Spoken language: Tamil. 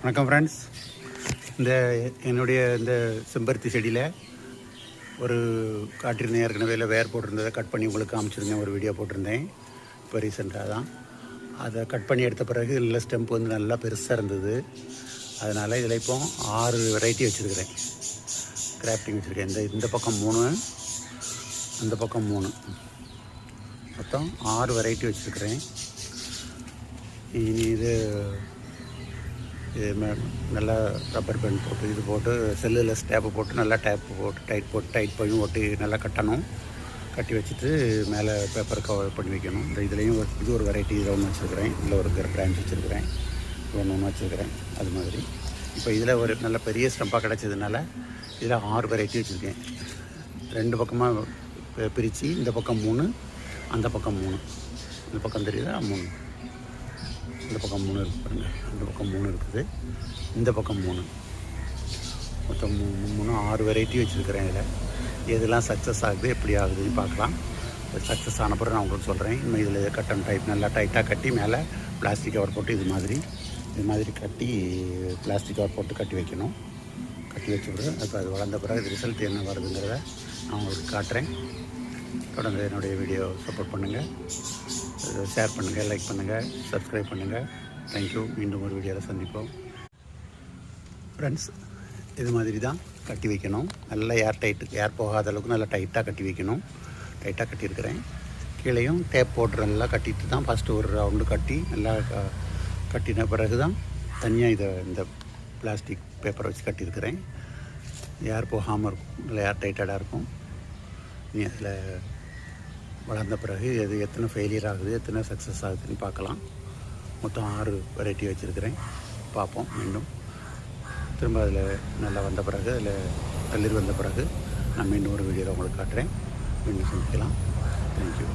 வணக்கம் ஃப்ரெண்ட்ஸ். என்னுடைய இந்த செம்பருத்தி செடியில் ஒரு காட்டியிருந்தேன் ஏற்கனவே. இல்லை வேர் போட்டிருந்ததை கட் பண்ணி உங்களுக்கு காமிச்சிருந்தேன், ஒரு வீடியோ போட்டிருந்தேன் இப்போ ரீசெண்டாக தான். அதை கட் பண்ணி எடுத்த பிறகு இல்லை ஸ்டெம்ப் வந்து நல்லா பெருசாக இருந்தது. அதனால் இதில் இப்போ 6 வெரைட்டி வச்சுருக்கிறேன், கிராஃப்டிங் வச்சுருக்கேன். இந்த பக்கம் 3, அந்த பக்கம் 3, மொத்தம் 6 வெரைட்டி வச்சுருக்கிறேன். இனி இது நல்லா ரப்பர் பேண்ட் போட்டு இது போட்டு செல்லில் டேப்பு போட்டு நல்லா டேப்பு போட்டு டைட் பண்ணி ஒட்டி நல்லா கட்டணும். கட்டி வச்சுட்டு மேலே பேப்பர் கவர் பண்ணி வைக்கணும். இதுலேயும் இது ஒரு வெரைட்டி இதில் ஒன்று வச்சுருக்கிறேன், இதில் ஒரு பிரான்ச் வச்சுருக்கிறேன், ஒன்று வச்சுருக்கிறேன். அது மாதிரி இப்போ இதில் ஒரு நல்ல பெரிய ஸ்டெம்பாக கிடச்சதுனால இதில் 6 வெரைட்டி வச்சுருக்கேன். 2 பக்கமாக பிரித்து இந்த பக்கம் 3, அந்த பக்கம் 3, இந்த பக்கம் தெரியுதா 3, இந்த பக்கம் 3 இருக்குது பாருங்கள், அந்த பக்கம் 3 இருக்குது, இந்த பக்கம் 3, மொத்தம் 6 வெரைட்டி வச்சுருக்கிறேன். இதில் எதெல்லாம் சக்ஸஸ் ஆகுது, எப்படி ஆகுதுன்னு பார்க்கலாம். சக்ஸஸ் ஆன பிறகு நான் உங்களுக்கு சொல்கிறேன். இன்னும் இதில் கட்டன் டைப் நல்லா டைட்டாக கட்டி மேலே பிளாஸ்டிக் கவர் போட்டு இது மாதிரி கட்டி பிளாஸ்டிக் கவர் போட்டு கட்டி வைக்கணும். கட்டி வச்ச பிறகு இப்போ அது வளர்ந்த பிறகு ரிசல்ட் என்ன வருதுங்கிறத நான் உங்களுக்கு காட்டுறேன். தொடர்ந்து என்னுடைய வீடியோ சப்போர்ட் பண்ணுங்கள், ஷேர் பண்ணுங்கள், லைக் பண்ணுங்கள், சப்ஸ்கிரைப் பண்ணுங்கள். தேங்க்யூ. மீண்டும் ஒரு வீடியோவில் சந்திப்போம் ஃப்ரெண்ட்ஸ். இது மாதிரி தான் கட்டி வைக்கணும். நல்லா ஏர் போகாத அளவுக்கு நல்லா டைட்டாக கட்டி வைக்கணும். டைட்டாக கட்டியிருக்கிறேன். கீழேயும் டேப் போட்டு நல்லா கட்டிட்டு தான் ஃபஸ்ட்டு ஒரு ரவுண்டு கட்டி நல்லா கட்டின பிறகு தான் தனியாக இந்த பிளாஸ்டிக் பேப்பரை வச்சு கட்டியிருக்கிறேன். ஏர் போகாமல் இருக்கும், நல்லா ஏர் டைட்டடாக இருக்கும். நீ அதில் வளர்ந்த பிறகு அது எத்தனை ஃபெயிலியர் ஆகுது, எத்தனை சக்ஸஸ் ஆகுதுன்னு பார்க்கலாம். மொத்தம் 6 வெரைட்டி வச்சுருக்கிறேன். பார்ப்போம். மீண்டும் திரும்ப அதில் நல்லா வந்த பிறகு, அதில் தளிர் வந்த பிறகு நான் மீண்டும் ஒரு வீடியோவில் உங்களுக்கு காட்டுறேன். மீண்டும் சந்திக்கலாம். தேங்க்யூ.